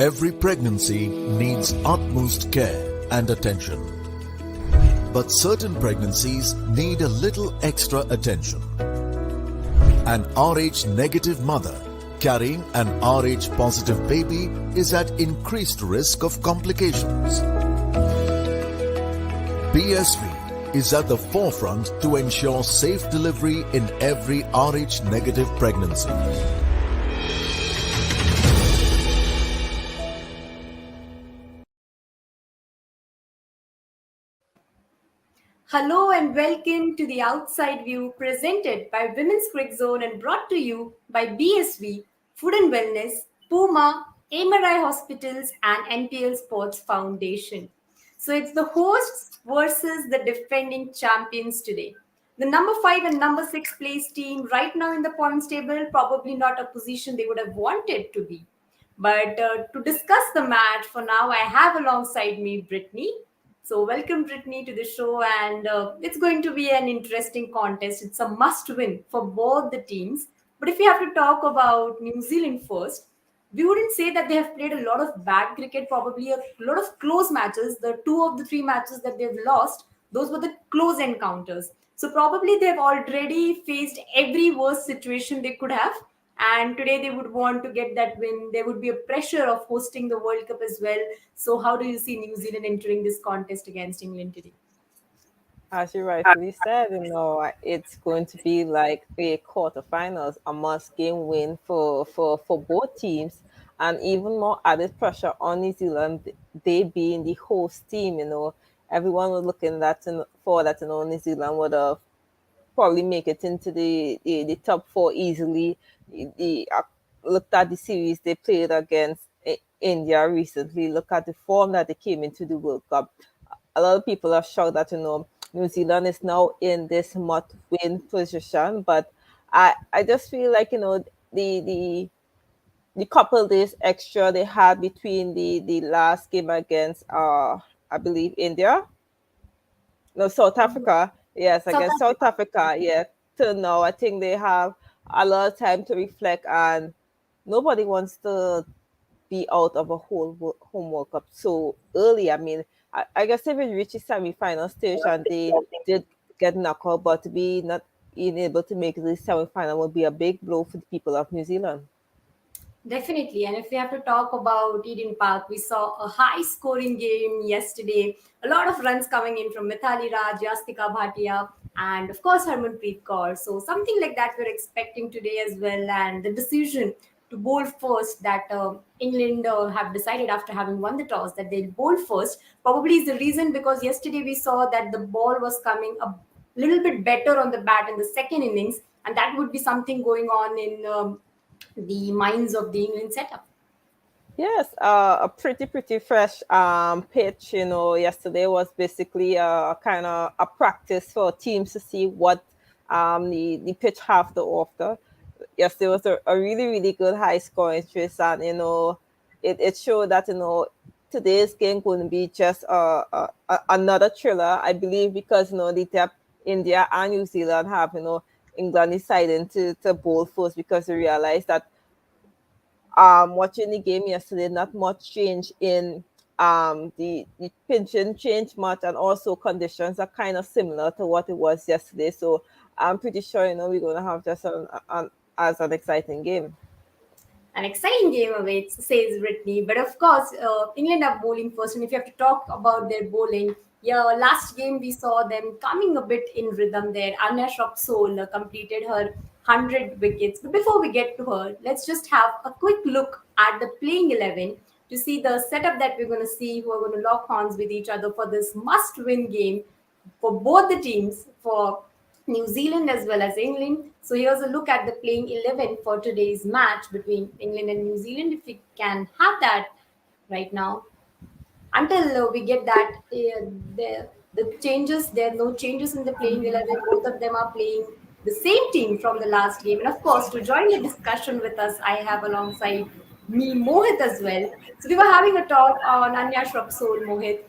Every pregnancy needs utmost care and attention. But certain pregnancies need a little extra attention. An Rh negative mother carrying an Rh positive baby is at increased risk of complications. BSV is at the forefront to ensure safe delivery in every Rh negative pregnancy. Hello and welcome to the Outside View presented by Women's Crick Zone and brought to you by BSV, Food and Wellness, Puma, MRI Hospitals and NPL Sports Foundation. So it's the hosts versus the defending champions today. The number 5 and number 6 place team right now in the points table, probably not a position they would have wanted to be. But to discuss the match for now, I have alongside me Brittany. So, welcome, Brittany, to the show. And it's going to be an interesting contest. It's a must win for both the teams. But if we have to talk about New Zealand first, we wouldn't say that they have played a lot of bad cricket, probably a lot of close matches. The 2 of the 3 matches that they've lost, those were the close encounters. So, probably they've already faced every worst situation they could have, and today they would want to get that win. There would be a pressure of hosting the World Cup as well. So how do you see New Zealand entering this contest against England today? As you rightfully said, it's going to be like a quarterfinals, a must-game win for both teams, and even more added pressure on New Zealand. They being the host team, everyone was looking for that. New Zealand would probably make it into the top 4 easily. Looked at the series they played against India recently. Look at the form that they came into the World Cup. A lot of people are shocked that New Zealand is now in this must-win position, but I just feel like the couple days extra they had between the last game against I believe India, no, South Africa. Yes, against South Africa. Yeah, till now I think they have a lot of time to reflect, and nobody wants to be out of a whole home World Cup so early. I mean, I guess if it reaches semi-final stage and they did get knocked out, but to be not being able to make the semi-final would be a big blow for the people of New Zealand. Definitely. And if we have to talk about Eden Park, we saw a high scoring game yesterday. A lot of runs coming in from Mithali Raj, Yastika Bhatia, and of course Harmanpreet Kaur. So something like that we're expecting today as well. And the decision to bowl first that England have decided after having won the toss that they'll bowl first probably is the reason, because yesterday we saw that the ball was coming a little bit better on the bat in the second innings, and that would be something going on in the minds of the England setup. Yes, a pretty fresh pitch. Yesterday was basically a kind of a practice for teams to see what the pitch have to offer. Yesterday was a really good high scoring race, and it showed that today's game going to be just another thriller, I believe, because the top India and New Zealand have England deciding to bowl first, because they realized that watching the game yesterday, not much change in the pitch didn't change much, and also conditions are kind of similar to what it was yesterday. So I'm pretty sure we're going to have just an exciting game. An exciting game awaits, says Brittany. But of course, England are bowling first. And if you have to talk about their bowling, last game we saw them coming a bit in rhythm there. Anya Shropsol completed her 100 wickets. But before we get to her, let's just have a quick look at the playing 11 to see the setup that we're going to see, who are going to lock horns with each other for this must-win game for both the teams, for New Zealand as well as England. So here's a look at the playing 11 for today's match between England and New Zealand. If we can have that right now. Until we get that, the changes, there are no changes in the playing 11. Both of them are playing the same team from the last game. And of course, to join the discussion with us, I have alongside me Mohit as well. So we were having a talk on Anya Shropsol, Mohit.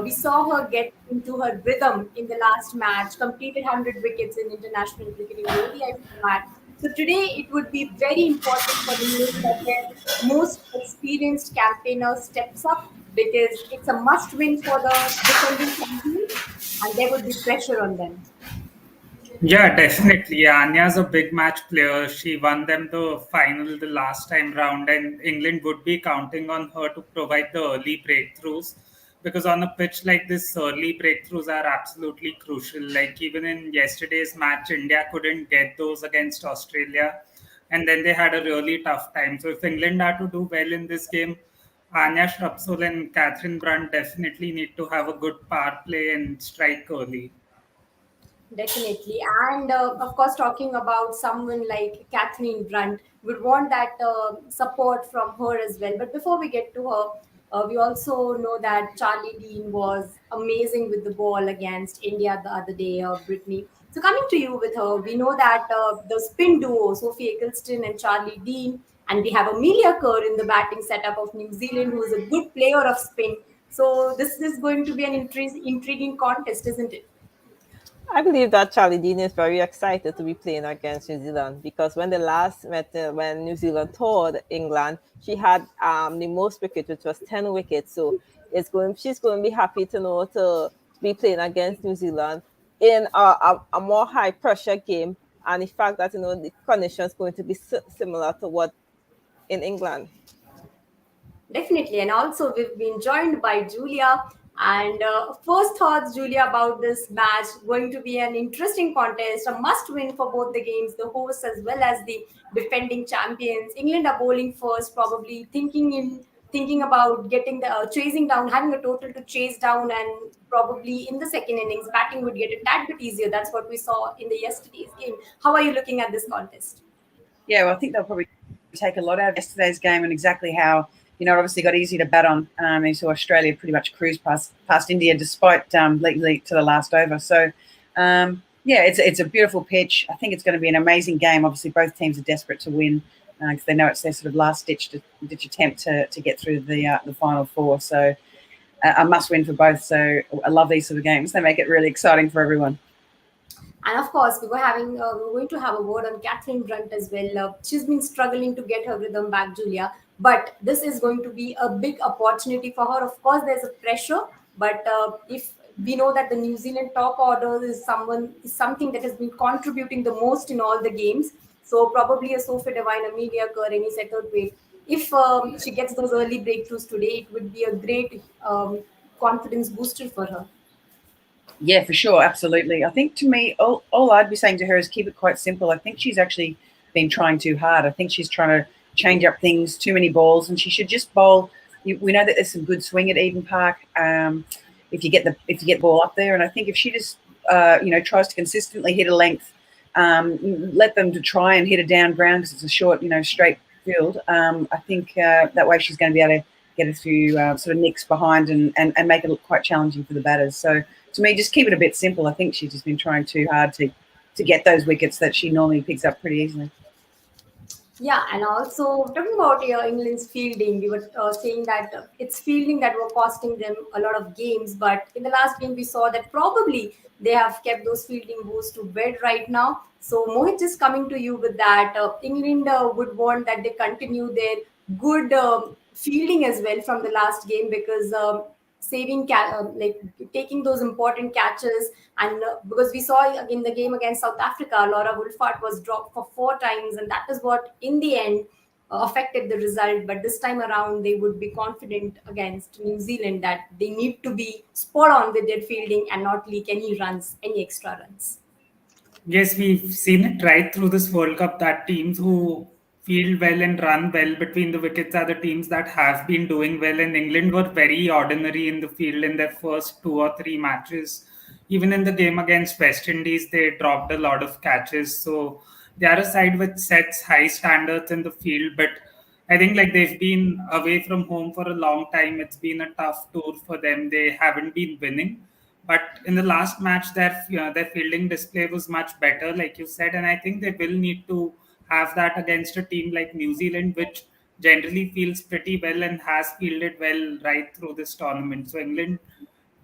We saw her get into her rhythm in the last match, completed 100 wickets in international cricket in the ODI format. So today it would be very important for England that their most experienced campaigner steps up because it's a must win for the defending champions and there would be pressure on them. Yeah, definitely. Yeah, Anya's a big match player. She won them the final the last time round, and England would be counting on her to provide the early breakthroughs because on a pitch like this, early breakthroughs are absolutely crucial. Like even in yesterday's match, India couldn't get those against Australia, and then they had a really tough time. So if England are to do well in this game, Anya Shrapsol and Catherine Brunt definitely need to have a good power play and strike early. Definitely. And of course, talking about someone like Catherine Brunt, would want that support from her as well. But before we get to her, we also know that Charlie Dean was amazing with the ball against India the other day, Brittany. So, coming to you with her, we know that the spin duo, Sophie Eccleston and Charlie Dean, and we have Amelia Kerr in the batting setup of New Zealand, who is a good player of spin. So, this is going to be an intriguing contest, isn't it? I believe that Charlie Dean is very excited to be playing against New Zealand because when they last met, when New Zealand toured England, she had the most wickets, which was 10 wickets. So she's going to be happy to know to be playing against New Zealand in a more high pressure game, and the fact that the conditions going to be similar to what in England. Definitely. And also, we've been joined by Julia. And first thoughts, Julia, about this match. Going to be an interesting contest, a must win for both the games, the hosts as well as the defending champions. England are bowling first, probably thinking about getting the chasing down, having a total to chase down, and probably in the second innings, batting would get a tad bit easier. That's what we saw in the yesterday's game. How are you looking at this contest? Yeah, well, I think they'll probably take a lot out of yesterday's game and exactly how, obviously got easy to bat on. You saw Australia pretty much cruise past India despite leading to the last over. So, yeah, it's a beautiful pitch. I think it's going to be an amazing game. Obviously, both teams are desperate to win because they know it's their sort of last ditch attempt to get through the final four. So, a must win for both. So, I love these sort of games. They make it really exciting for everyone. And of course, we're going to have a word on Catherine Brunt as well. She's been struggling to get her rhythm back, Julia. But this is going to be a big opportunity for her. Of course, there's a pressure, but if we know that the New Zealand top order is something that has been contributing the most in all the games. So probably a Sophie Devine, Amelia Kerr, any settled weight. If she gets those early breakthroughs today, it would be a great confidence booster for her. Yeah, for sure. Absolutely. I think to me, all I'd be saying to her is keep it quite simple. I think she's actually been trying too hard. I think she's trying to change up things, too many balls, and she should just bowl. We know that there's some good swing at Eden Park if you get the ball up there. And I think if she just, tries to consistently hit a length, let them to try and hit a down ground because it's a short, straight field. I think that way she's going to be able to get a few sort of nicks behind and make it look quite challenging for the batters. So to me, just keep it a bit simple. I think she's just been trying too hard to get those wickets that she normally picks up pretty easily. Yeah, and also talking about England's fielding, we were saying that it's fielding that were costing them a lot of games. But in the last game, we saw that probably they have kept those fielding woes to bed right now. So Mohit, just coming to you with that, England would want that they continue their good fielding as well from the last game because like taking those important catches and because we saw in the game against South Africa, Laura Wolfart was dropped for 4 times and that is what in the end affected the result. But this time around they would be confident against New Zealand that they need to be spot on with their fielding and not leak any extra runs. Yes, we've seen it right through this World Cup that teams who field well and run well between the wickets are the teams that have been doing well. And England were very ordinary in the field in their first 2 or 3 matches. Even in the game against West Indies, they dropped a lot of catches. So they are a side which sets high standards in the field. But I think like they've been away from home for a long time. It's been a tough tour for them. They haven't been winning. But in the last match, their fielding display was much better, like you said, and I think they will need to have that against a team like New Zealand, which generally feels pretty well and has fielded well right through this tournament. So England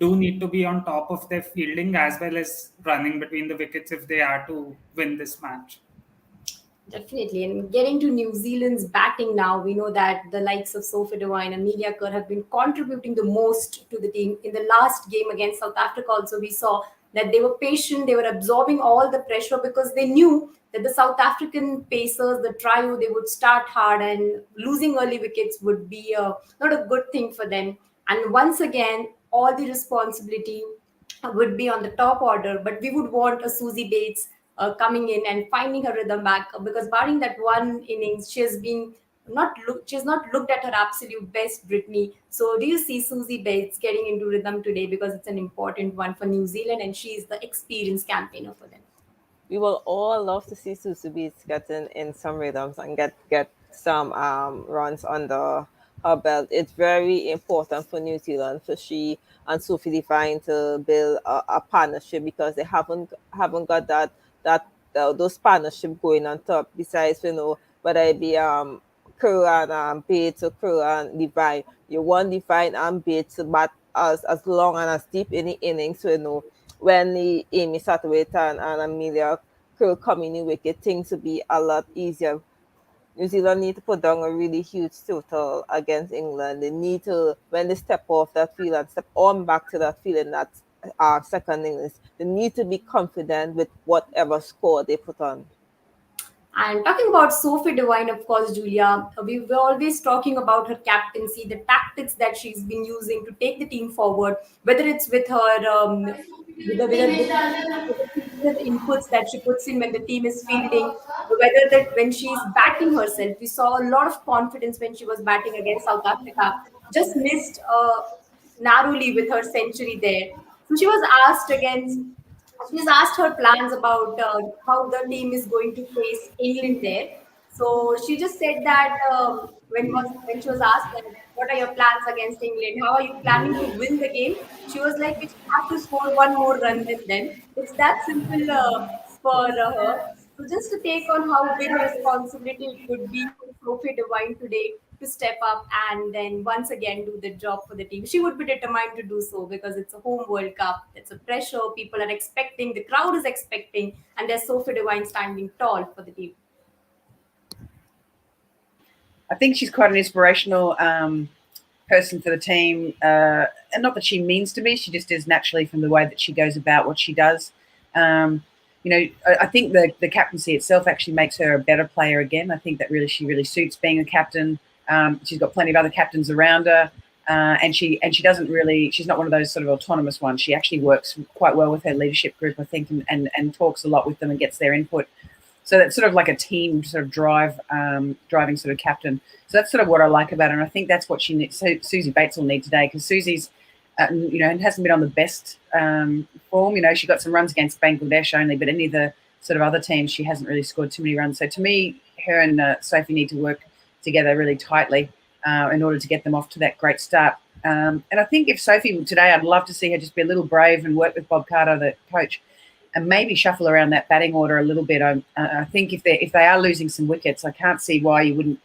do need to be on top of their fielding as well as running between the wickets if they are to win this match. Definitely. And getting to New Zealand's batting now, we know that the likes of Sophie Devine and Amelia Kerr have been contributing the most to the team. In the last game against South Africa, also, we saw that they were patient, they were absorbing all the pressure because they knew that the South African pacers, the trio, they would start hard and losing early wickets would be not a good thing for them. And once again, all the responsibility would be on the top order, but we would want a Susie Bates coming in and finding her rhythm back because barring that one innings, she has not looked at her absolute best, Brittany. So do you see Susie Bates getting into rhythm today because it's an important one for New Zealand and she is the experienced campaigner for them? We will all love to see Susie Beats get in some rhythms and get some runs under her belt. It's very important for New Zealand for she and Sophie Devine to build a partnership because they haven't got those partnership going on top. Besides, whether it be Kerr and Bates or Kerr and Devine, you want Devine and Bates to bat as long and as deep in the innings. So when the Amy Satterwhite and Amelia Kerr come in the wicket, things will be a lot easier. New Zealand need to put down a really huge total against England. They need to, when they step off that field and step on back to that field in that second innings, they need to be confident with whatever score they put on. And talking about Sophie Devine, of course, Julia, we were always talking about her captaincy, the tactics that she's been using to take the team forward, whether it's with her with the inputs that she puts in when the team is fielding, whether that when she's batting herself. We saw a lot of confidence when she was batting against South Africa. Just missed narrowly with her century there. So she was asked her plans about how the team is going to face England there. So she just said that when she was asked that, what are your plans against England? How are you planning to win the game? She was like, we just have to score one more run than them. It's that simple for her. So just to take on how big a responsibility it would be for Sophie Devine today to step up and then once again do the job for the team. She would be determined to do so because it's a home World Cup. It's a pressure. People are expecting, the crowd is expecting, and there's Sophie Devine standing tall for the team. I think she's quite an inspirational person for the team. And not that she means to be, she just is naturally from the way that she goes about what she does. I think the captaincy itself actually makes her a better player again. I think that she really suits being a captain. She's got plenty of other captains around her. And she's not one of those sort of autonomous ones. She actually works quite well with her leadership group, I think, and talks a lot with them and gets their input. So that's sort of like a team sort of driving sort of captain. So that's sort of what I like about her. And I think that's what she needs. So Susie Bates will need today because Susie's, hasn't been on the best form. She got some runs against Bangladesh only, but any of the sort of other teams, she hasn't really scored too many runs. So to me, her and Sophie need to work together really tightly in order to get them off to that great start. And I think if Sophie today, I'd love to see her just be a little brave and work with Bob Carter, the coach, and maybe shuffle around that batting order a little bit. I think if they are losing some wickets, I can't see why you wouldn't,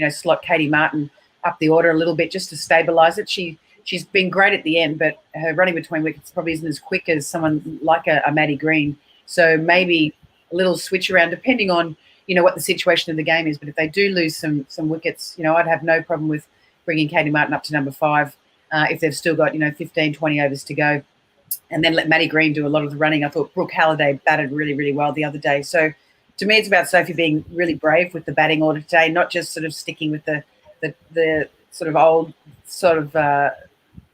slot Katie Martin up the order a little bit just to stabilise it. She's been great at the end, but her running between wickets probably isn't as quick as someone like a Maddie Green. So maybe a little switch around depending on, what the situation of the game is. But if they do lose some wickets, I'd have no problem with bringing Katie Martin up to number 5 if they've still got, 15, 20 overs to go. And then let Maddie Green do a lot of the running. I thought Brooke Halliday batted really, really well the other day. So to me, it's about Sophie being really brave with the batting order today, not just sort of sticking with the sort of old sort of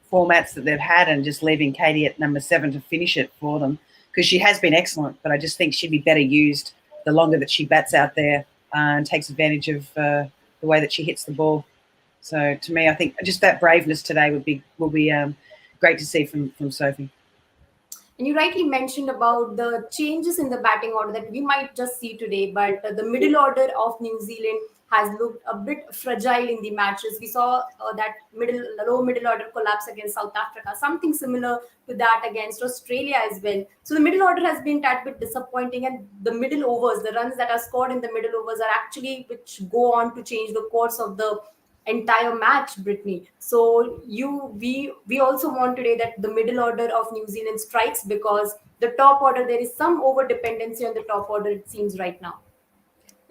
formats that they've had and just leaving Katie at number 7 to finish it for them because she has been excellent, but I just think she'd be better used the longer that she bats out there and takes advantage of the way that she hits the ball. So to me, I think just that braveness today will be great to see from Sophie. And you rightly mentioned about the changes in the batting order that we might just see today, but the middle order of New Zealand has looked a bit fragile in the matches. We saw that low middle order collapse against South Africa, something similar to that against Australia as well. So the middle order has been a tad bit disappointing, and the middle overs, the runs that are scored in the middle overs are actually which go on to change the course of the entire match, Brittany. So we also want today that the middle order of New Zealand strikes because the top order, there is some over dependency on the top order, it seems right now.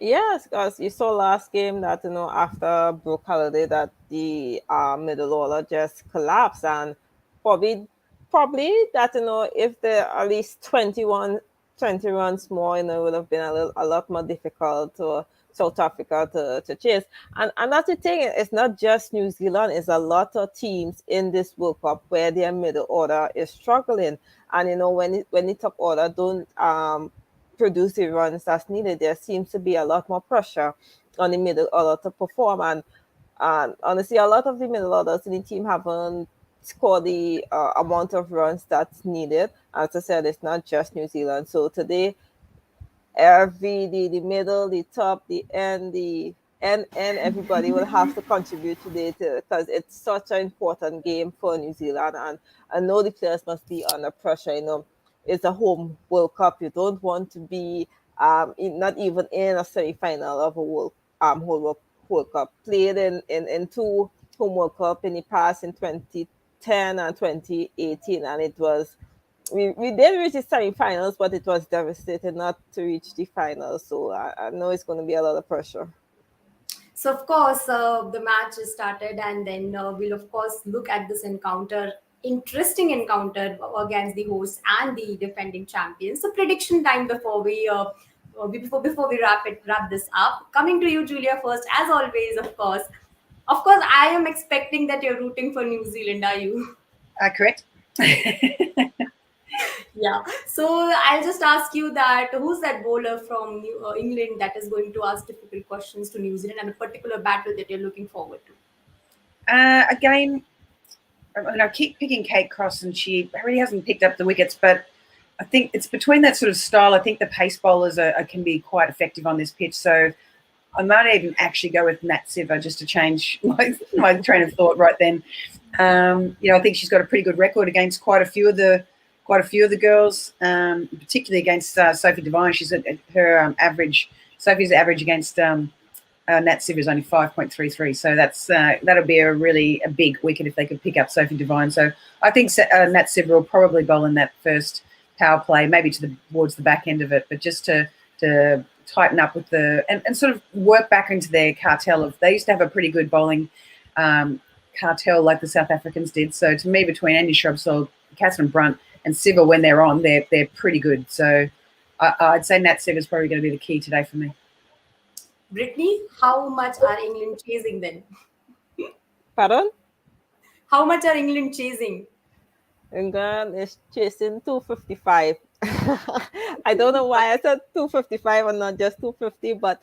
Yes, because you saw last game that after Brooke Holiday that the middle order just collapsed, and probably that if there at least 20 runs more, it would have been a lot more difficult to South Africa to chase. And that's the thing, it's not just New Zealand, it's a lot of teams in this World Cup where their middle order is struggling. And when the top order don't produce the runs that's needed, there seems to be a lot more pressure on the middle order to perform. And honestly, a lot of the middle orders in the team haven't scored the amount of runs that's needed. As I said, it's not just New Zealand. So today, the middle, the top, the end, everybody will have to contribute today because it's such an important game for New Zealand. And I know the players must be under pressure. It's a home World Cup. You don't want to be not even in a semi-final of a World Cup. Played in two home World Cup in the past in 2010 and 2018, and it was we did reach the semi-finals, but it was devastating not to reach the finals. So I know it's going to be a lot of pressure. So, of course, the match is started, and then we'll, of course, look at this interesting encounter against the hosts and the defending champions. So, prediction time before we wrap this up. Coming to you, Julia, first, as always, of course. Of course, I am expecting that you're rooting for New Zealand. Are you? Correct. Yeah. So I'll just ask you that who's that bowler from England that is going to ask difficult questions to New Zealand, and a particular battle that you're looking forward to? Again, I keep picking Kate Cross, and she really hasn't picked up the wickets, but I think it's between that sort of style. I think the pace bowlers can be quite effective on this pitch. So I might even actually go with Nat Siver just to change my train of thought right then. I think she's got a pretty good record against quite a few of the girls, particularly against Sophie Devine. She's her average. Sophie's average against Nat Siver is only 5.33. So that'll be a big wicket if they could pick up Sophie Devine. So I think Nat Siver will probably bowl in that first power play, maybe towards the back end of it, but just to tighten up with and sort of work back into their cartel. They used to have a pretty good bowling cartel like the South Africans did. So to me, between Andy Shrubsole, Catherine Brunt, and Siver, when they're on, they're pretty good. So I'd say Nat Siver is probably going to be the key today for me. Brittany, how much are England chasing then? Pardon? How much are England chasing? England is chasing 255. I don't know why I said 255 and not just 250, but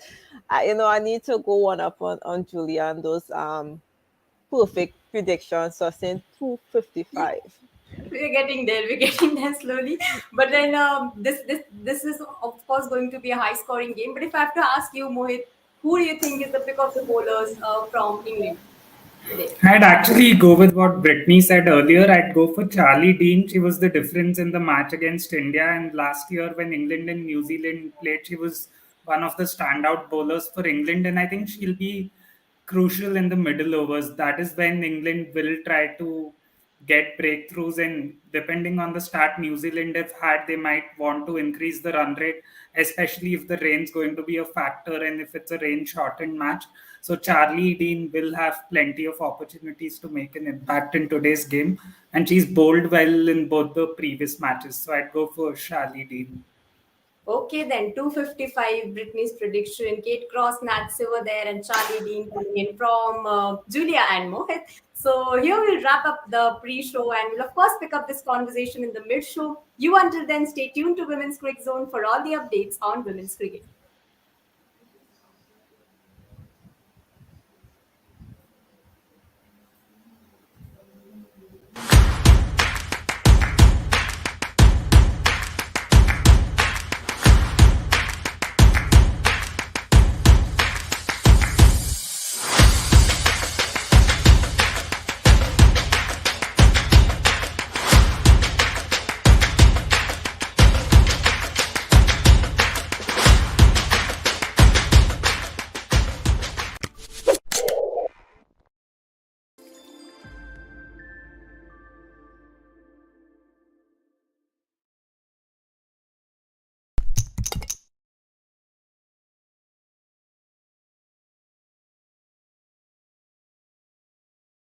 I need to go one up on Julia and those perfect predictions. So I'm saying 255. We're getting there slowly. But then this is of course going to be a high scoring game. But if I have to ask you, Mohit, who do you think is the pick of the bowlers from England today? I'd actually go with what Brittany said earlier. I'd go for Charlie Dean. She was the difference in the match against India. And last year when England and New Zealand played, she was one of the standout bowlers for England. And I think she'll be crucial in the middle overs. That is when England will try to get breakthroughs, and depending on the start New Zealand have had, they might want to increase the run rate, especially if the rain's going to be a factor and if it's a rain shortened match. So Charlie Dean will have plenty of opportunities to make an impact in today's game, and she's bowled well in both the previous matches. So I'd go for Charlie Dean. Okay, then 255, Brittany's prediction. Kate Cross, Nat Siver there, and Charlie Dean coming in from Julia and Mohit. So here we'll wrap up the pre-show, and we'll of course pick up this conversation in the mid-show. You until then stay tuned to Women's Cricket Zone for all the updates on women's cricket.